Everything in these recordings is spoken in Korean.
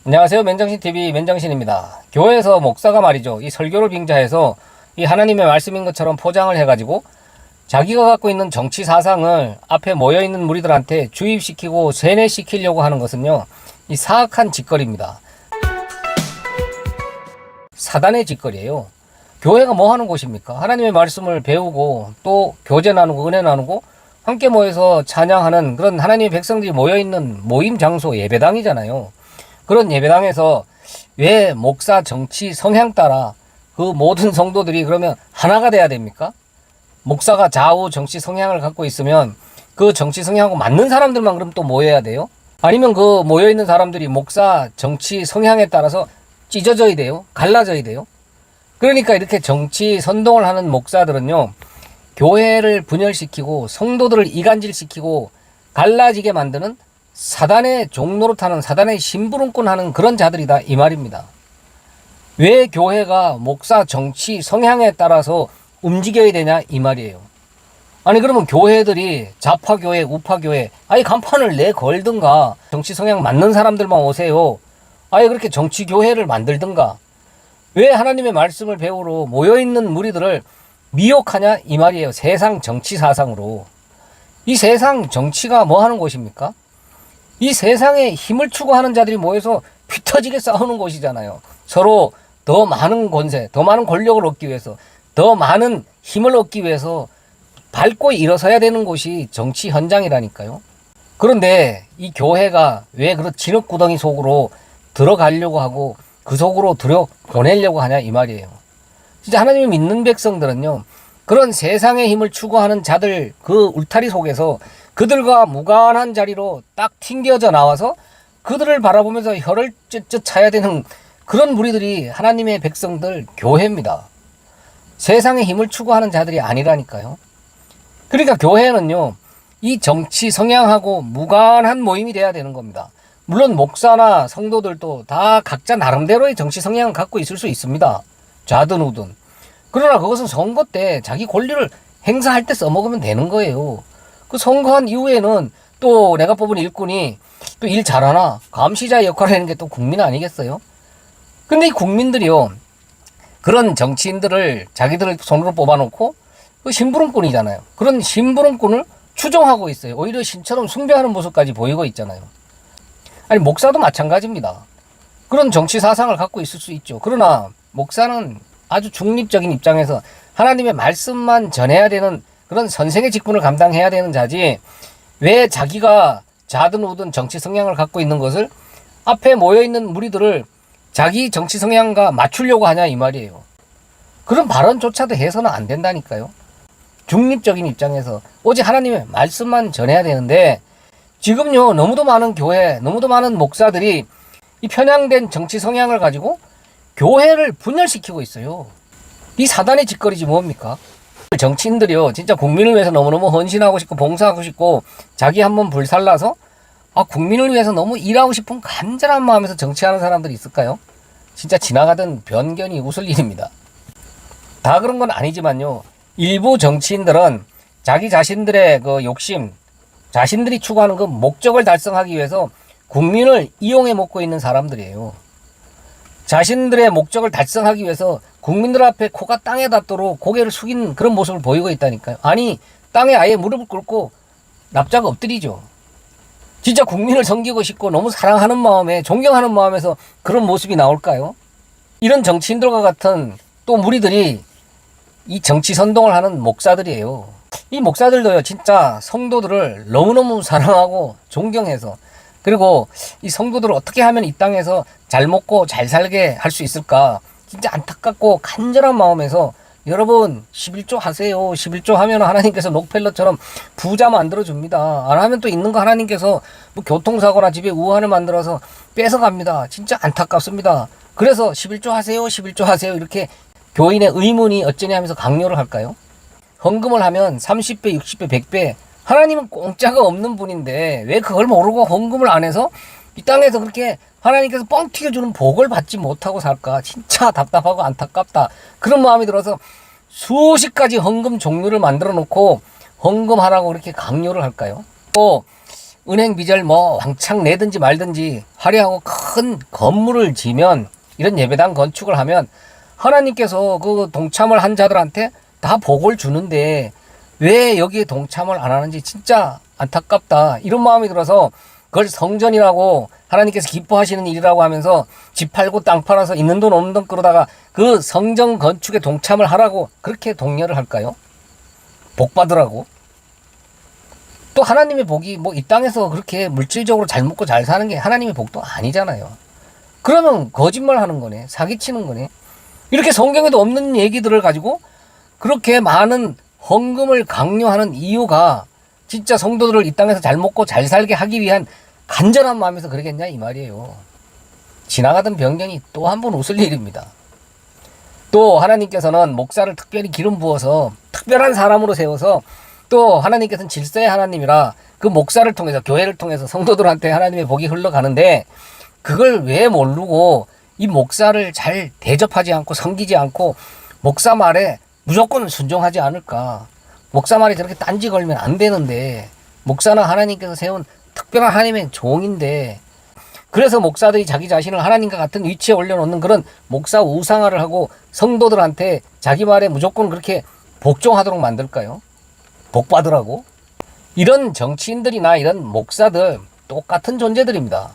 안녕하세요. 맨정신TV 맨정신입니다. 교회에서 목사가 말이죠. 이 설교를 빙자해서 이 하나님의 말씀인 것처럼 포장을 해가지고 자기가 갖고 있는 정치 사상을 앞에 모여있는 무리들한테 주입시키고 세뇌시키려고 하는 것은요. 이 사악한 짓거리입니다. 사단의 짓거리예요. 교회가 뭐 하는 곳입니까? 하나님의 말씀을 배우고 또 교제 나누고 은혜 나누고 함께 모여서 찬양하는 그런 하나님의 백성들이 모여있는 모임 장소 예배당이잖아요. 그런 예배당에서 왜 목사 정치 성향 따라 그 모든 성도들이 그러면 하나가 돼야 됩니까? 목사가 좌우 정치 성향을 갖고 있으면 그 정치 성향하고 맞는 사람들만 그럼 또 모여야 돼요? 아니면 그 모여있는 사람들이 목사 정치 성향에 따라서 찢어져야 돼요? 갈라져야 돼요? 그러니까 이렇게 정치 선동을 하는 목사들은요, 교회를 분열시키고 성도들을 이간질시키고 갈라지게 만드는 사단의 종노릇하는 사단의 심부름꾼하는 그런 자들이다 이 말입니다. 왜 교회가 목사 정치 성향에 따라서 움직여야 되냐 이 말이에요. 아니 그러면 교회들이 좌파교회 우파교회 아예 간판을 내걸든가 정치 성향 맞는 사람들만 오세요. 아예 그렇게 정치교회를 만들든가. 왜 하나님의 말씀을 배우러 모여있는 무리들을 미혹하냐 이 말이에요. 세상 정치 사상으로. 이 세상 정치가 뭐 하는 곳입니까? 이 세상에 힘을 추구하는 자들이 모여서 피 터지게 싸우는 곳이잖아요. 서로 더 많은 권세, 더 많은 권력을 얻기 위해서, 더 많은 힘을 얻기 위해서 밟고 일어서야 되는 곳이 정치 현장이라니까요. 그런데 이 교회가 왜 그런 진흙구덩이 속으로 들어가려고 하고 그 속으로 들여보내려고 하냐 이 말이에요. 진짜 하나님을 믿는 백성들은요, 그런 세상의 힘을 추구하는 자들 그 울타리 속에서 그들과 무관한 자리로 딱 튕겨져 나와서 그들을 바라보면서 혀를 쯧쯧 차야 되는 그런 무리들이 하나님의 백성들 교회입니다. 세상의 힘을 추구하는 자들이 아니라니까요. 그러니까 교회는요, 이 정치 성향하고 무관한 모임이 돼야 되는 겁니다. 물론 목사나 성도들도 다 각자 나름대로의 정치 성향을 갖고 있을 수 있습니다. 좌든 우든. 그러나 그것은 선거 때 자기 권리를 행사할 때 써먹으면 되는 거예요. 그 선거한 이후에는 또 내가 뽑은 일꾼이 또 일 잘하나 감시자 역할을 하는 게 또 국민 아니겠어요? 근데 이 국민들이요, 그런 정치인들을 자기들 손으로 뽑아놓고 그 심부름꾼이잖아요. 그런 심부름꾼을 추종하고 있어요. 오히려 신처럼 숭배하는 모습까지 보이고 있잖아요. 아니 목사도 마찬가지입니다. 그런 정치 사상을 갖고 있을 수 있죠. 그러나 목사는 아주 중립적인 입장에서 하나님의 말씀만 전해야 되는 그런 선생의 직분을 감당해야 되는 자지, 왜 자기가 좌든 우든 정치 성향을 갖고 있는 것을 앞에 모여있는 무리들을 자기 정치 성향과 맞추려고 하냐 이 말이에요. 그런 발언조차도 해서는 안 된다니까요. 중립적인 입장에서 오직 하나님의 말씀만 전해야 되는데, 지금요 너무도 많은 교회, 너무도 많은 목사들이 이 편향된 정치 성향을 가지고 교회를 분열시키고 있어요. 이 사단의 짓거리지 뭡니까? 정치인들이요, 진짜 국민을 위해서 너무너무 헌신하고 싶고 봉사하고 싶고 자기 한번 불살라서 국민을 위해서 너무 일하고 싶은 간절한 마음에서 정치하는 사람들이 있을까요? 진짜 지나가던 변견이 웃을 일입니다. 다 그런 건 아니지만요, 일부 정치인들은 자기 자신들의 그 욕심, 자신들이 추구하는 그 목적을 달성하기 위해서 국민을 이용해 먹고 있는 사람들이에요. 자신들의 목적을 달성하기 위해서 국민들 앞에 코가 땅에 닿도록 고개를 숙인 그런 모습을 보이고 있다니까요. 아니 땅에 아예 무릎을 꿇고 납작 엎드리죠. 진짜 국민을 섬기고 싶고 너무 사랑하는 마음에, 존경하는 마음에서 그런 모습이 나올까요? 이런 정치인들과 같은 또 무리들이 이 정치 선동을 하는 목사들이에요. 이 목사들도요, 진짜 성도들을 너무너무 사랑하고 존경해서, 그리고 이 성도들을 어떻게 하면 이 땅에서 잘 먹고 잘 살게 할 수 있을까, 진짜 안타깝고 간절한 마음에서 여러분 11조 하세요. 11조 하면 하나님께서 록펠러처럼 부자 만들어줍니다. 안 하면 또 있는 거 하나님께서 뭐 교통사고나 집에 우한을 만들어서 뺏어갑니다. 진짜 안타깝습니다. 그래서 11조 하세요. 11조 하세요. 이렇게 교인의 의문이 어쩌냐 하면서 강요를 할까요? 헌금을 하면 30배, 60배, 100배. 하나님은 공짜가 없는 분인데 왜 그걸 모르고 헌금을 안 해서 이 땅에서 그렇게 하나님께서 뻥 튀겨주는 복을 받지 못하고 살까? 진짜 답답하고 안타깝다. 그런 마음이 들어서 수십 가지 헌금 종류를 만들어 놓고 헌금하라고 그렇게 강요를 할까요? 또 은행 빚을 뭐 왕창 내든지 말든지 화려하고 큰 건물을 지면, 이런 예배당 건축을 하면 하나님께서 그 동참을 한 자들한테 다 복을 주는데 왜 여기에 동참을 안 하는지 진짜 안타깝다, 이런 마음이 들어서 그걸 성전이라고 하나님께서 기뻐하시는 일이라고 하면서 집 팔고 땅 팔아서 있는 돈 없는 돈 끌어다가 그 성전 건축에 동참을 하라고 그렇게 독려를 할까요? 복 받으라고? 또 하나님의 복이 뭐 이 땅에서 그렇게 물질적으로 잘 먹고 잘 사는 게 하나님의 복도 아니잖아요. 그러면 거짓말 하는 거네, 사기치는 거네. 이렇게 성경에도 없는 얘기들을 가지고 그렇게 많은 헌금을 강요하는 이유가 진짜 성도들을 이 땅에서 잘 먹고 잘 살게 하기 위한 간절한 마음에서 그러겠냐 이 말이에요. 지나가던 병경이 또 한 번 웃을 일입니다. 또 하나님께서는 목사를 특별히 기름 부어서 특별한 사람으로 세워서, 또 하나님께서는 질서의 하나님이라 그 목사를 통해서, 교회를 통해서 성도들한테 하나님의 복이 흘러가는데, 그걸 왜 모르고 이 목사를 잘 대접하지 않고 섬기지 않고 목사 말에 무조건 순종하지 않을까. 목사 말이 저렇게 딴지 걸면 안 되는데, 목사는 하나님께서 세운 특별한 하나님의 종인데, 그래서 목사들이 자기 자신을 하나님과 같은 위치에 올려놓는 그런 목사 우상화를 하고 성도들한테 자기 말에 무조건 그렇게 복종하도록 만들까요? 복 받으라고? 이런 정치인들이나 이런 목사들 똑같은 존재들입니다.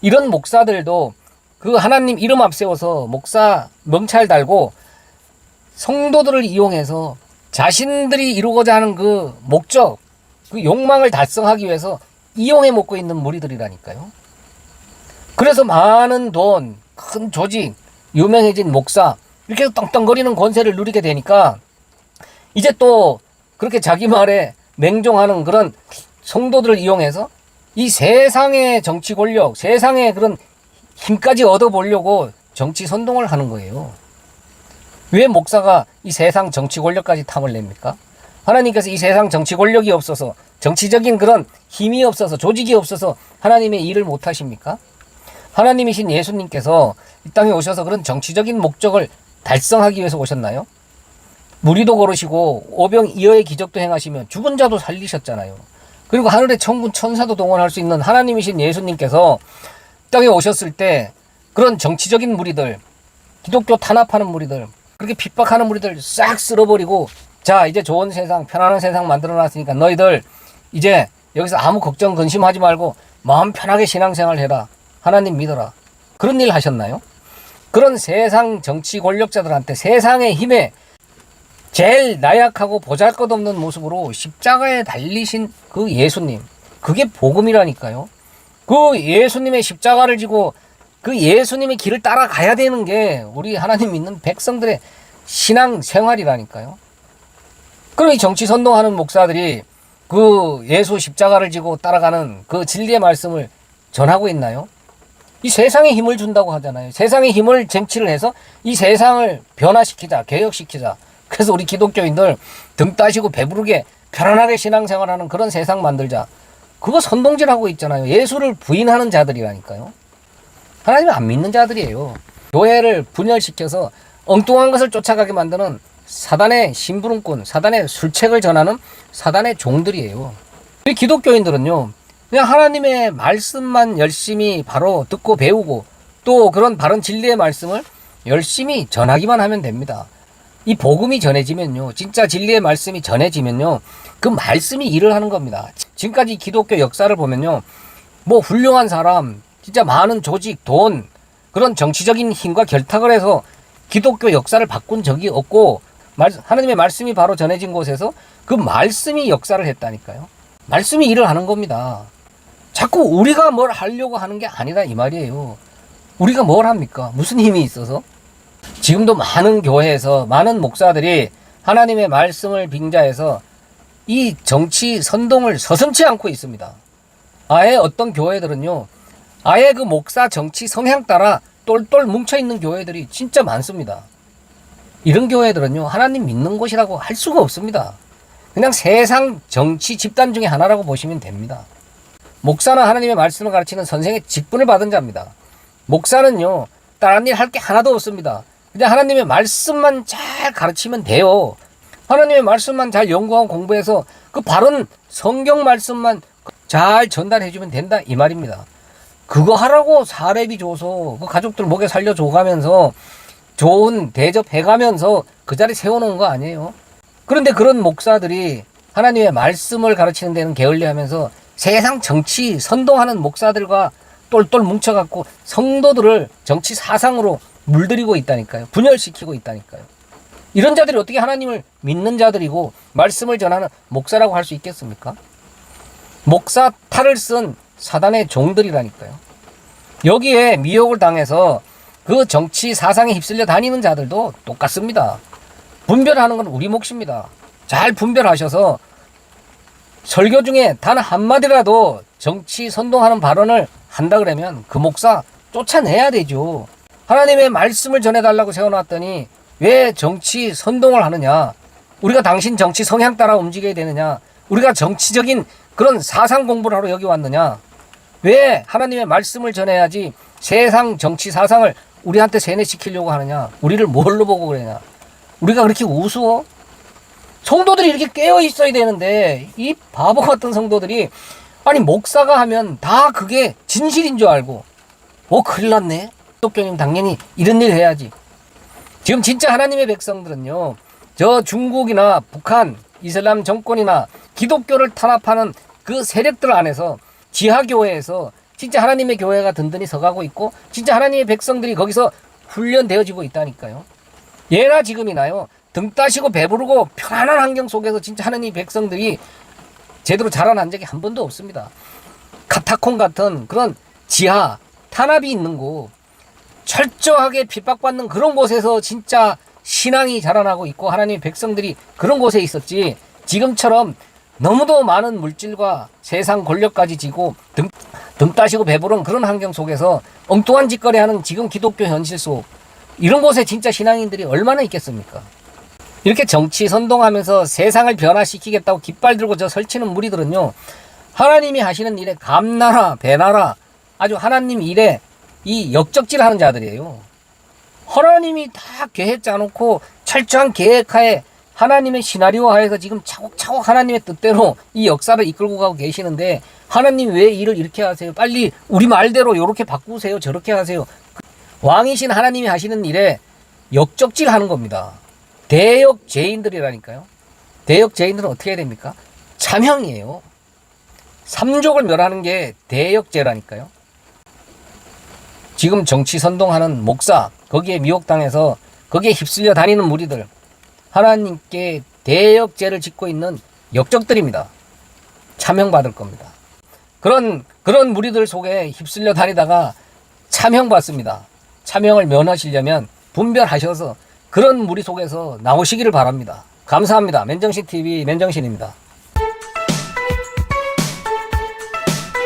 이런 목사들도 그 하나님 이름 앞세워서 목사 명찰 달고 성도들을 이용해서 자신들이 이루고자 하는 그 목적, 그 욕망을 달성하기 위해서 이용해 먹고 있는 무리들이라니까요. 그래서 많은 돈, 큰 조직, 유명해진 목사, 이렇게 떵떵거리는 권세를 누리게 되니까 이제 또 그렇게 자기 말에 맹종하는 그런 성도들을 이용해서 이 세상의 정치 권력, 세상의 그런 힘까지 얻어보려고 정치 선동을 하는 거예요. 왜 목사가 이 세상 정치 권력까지 탐을 냅니까? 하나님께서 이 세상 정치 권력이 없어서, 정치적인 그런 힘이 없어서, 조직이 없어서 하나님의 일을 못 하십니까? 하나님이신 예수님께서 이 땅에 오셔서 그런 정치적인 목적을 달성하기 위해서 오셨나요? 무리도 걸으시고 오병이어의 기적도 행하시며 죽은 자도 살리셨잖아요. 그리고 하늘의 천군 천사도 동원할 수 있는 하나님이신 예수님께서 이 땅에 오셨을 때 그런 정치적인 무리들, 기독교 탄압하는 무리들, 그렇게 핍박하는 무리들 싹 쓸어버리고, 자 이제 좋은 세상, 편안한 세상 만들어놨으니까 너희들 이제 여기서 아무 걱정 근심하지 말고 마음 편하게 신앙생활 해라, 하나님 믿어라, 그런 일 하셨나요? 그런 세상 정치 권력자들한테 세상의 힘에 제일 나약하고 보잘것없는 모습으로 십자가에 달리신 그 예수님, 그게 복음이라니까요. 그 예수님의 십자가를 지고 그 예수님의 길을 따라가야 되는 게 우리 하나님 믿는 백성들의 신앙 생활이라니까요. 그럼 이 정치 선동하는 목사들이 그 예수 십자가를 지고 따라가는 그 진리의 말씀을 전하고 있나요? 이 세상에 힘을 준다고 하잖아요. 세상의 힘을 쟁취를 해서 이 세상을 변화시키자, 개혁시키자. 그래서 우리 기독교인들 등 따시고 배부르게 편안하게 신앙생활하는 그런 세상 만들자. 그거 선동질하고 있잖아요. 예수를 부인하는 자들이라니까요. 하나님을 안 믿는 자들이에요. 교회를 분열시켜서 엉뚱한 것을 쫓아가게 만드는 사단의 심부름꾼, 사단의 술책을 전하는 사단의 종들이에요. 우리 기독교인들은요, 그냥 하나님의 말씀만 열심히 바로 듣고 배우고 또 그런 바른 진리의 말씀을 열심히 전하기만 하면 됩니다. 이 복음이 전해지면요, 진짜 진리의 말씀이 전해지면요, 그 말씀이 일을 하는 겁니다. 지금까지 기독교 역사를 보면요, 뭐 훌륭한 사람, 진짜 많은 조직, 돈, 그런 정치적인 힘과 결탁을 해서 기독교 역사를 바꾼 적이 없고, 하나님의 말씀이 바로 전해진 곳에서 그 말씀이 역사를 했다니까요. 말씀이 일을 하는 겁니다. 자꾸 우리가 뭘 하려고 하는 게 아니다 이 말이에요. 우리가 뭘 합니까? 무슨 힘이 있어서? 지금도 많은 교회에서 많은 목사들이 하나님의 말씀을 빙자해서 이 정치 선동을 서슴지 않고 있습니다. 아예 어떤 교회들은요, 아예 그 목사 정치 성향 따라 똘똘 뭉쳐있는 교회들이 진짜 많습니다. 이런 교회들은요, 하나님 믿는 곳이라고 할 수가 없습니다. 그냥 세상 정치 집단 중에 하나라고 보시면 됩니다. 목사는 하나님의 말씀을 가르치는 선생의 직분을 받은 자입니다. 목사는요, 다른 일 할 게 하나도 없습니다. 그냥 하나님의 말씀만 잘 가르치면 돼요. 하나님의 말씀만 잘 연구하고 공부해서 그 바른 성경 말씀만 잘 전달해주면 된다 이 말입니다. 그거 하라고 사례비 줘서 그 가족들 목에 살려줘가면서 좋은 대접해가면서 그 자리 세워놓은 거 아니에요. 그런데 그런 목사들이 하나님의 말씀을 가르치는 데는 게을리하면서 세상 정치 선동하는 목사들과 똘똘 뭉쳐갖고 성도들을 정치 사상으로 물들이고 있다니까요. 분열시키고 있다니까요. 이런 자들이 어떻게 하나님을 믿는 자들이고 말씀을 전하는 목사라고 할 수 있겠습니까? 목사 탈을 쓴 사단의 종들이라니까요. 여기에 미혹을 당해서 그 정치 사상에 휩쓸려 다니는 자들도 똑같습니다. 분별하는 건 우리 몫입니다. 잘 분별하셔서 설교 중에 단 한마디라도 정치 선동하는 발언을 한다 그러면 그 목사 쫓아내야 되죠. 하나님의 말씀을 전해달라고 세워놨더니 왜 정치 선동을 하느냐? 우리가 당신 정치 성향 따라 움직여야 되느냐? 우리가 정치적인 그런 사상 공부를 하러 여기 왔느냐? 왜 하나님의 말씀을 전해야지 세상 정치 사상을 우리한테 세뇌시키려고 하느냐? 우리를 뭘로 보고 그러냐? 우리가 그렇게 우스워? 성도들이 이렇게 깨어 있어야 되는데 이 바보 같은 성도들이 아니 목사가 하면 다 그게 진실인 줄 알고 큰일 났네. 기독교님 당연히 이런 일 해야지. 지금 진짜 하나님의 백성들은요, 저 중국이나 북한 이슬람 정권이나 기독교를 탄압하는 그 세력들 안에서 지하교회에서 진짜 하나님의 교회가 든든히 서가고 있고 진짜 하나님의 백성들이 거기서 훈련되어지고 있다니까요. 예나 지금이나요, 등 따시고 배부르고 편안한 환경 속에서 진짜 하나님의 백성들이 제대로 자라난 적이 한 번도 없습니다. 카타콤 같은 그런 지하 탄압이 있는 곳, 철저하게 핍박받는 그런 곳에서 진짜 신앙이 자라나고 있고 하나님의 백성들이 그런 곳에 있었지, 지금처럼 너무도 많은 물질과 세상 권력까지 지고 등 따시고 배부른 그런 환경 속에서 엉뚱한 짓거리하는 지금 기독교 현실 속, 이런 곳에 진짜 신앙인들이 얼마나 있겠습니까? 이렇게 정치 선동하면서 세상을 변화시키겠다고 깃발 들고 저 설치는 무리들은요, 하나님이 하시는 일에 감나라 배나라 아주 하나님 일에 이 역적질하는 자들이에요. 하나님이 다 계획 짜놓고 철저한 계획하에 하나님의 시나리오 하에서 지금 차곡차곡 하나님의 뜻대로 이 역사를 이끌고 가고 계시는데 하나님 왜 일을 이렇게 하세요? 빨리 우리 말대로 이렇게 바꾸세요. 저렇게 하세요. 왕이신 하나님이 하시는 일에 역적질하는 겁니다. 대역죄인들이라니까요. 대역죄인들은 어떻게 해야 됩니까? 참형이에요. 삼족을 멸하는 게 대역죄라니까요. 지금 정치 선동하는 목사, 거기에 미혹당해서 거기에 휩쓸려 다니는 무리들, 하나님께 대역죄를 짓고 있는 역적들입니다. 참형받을 겁니다. 그런 무리들 속에 휩쓸려 다니다가 참형받습니다. 참형을 면하시려면 분별하셔서 그런 무리 속에서 나오시기를 바랍니다. 감사합니다. 맨정신TV 맨정신입니다.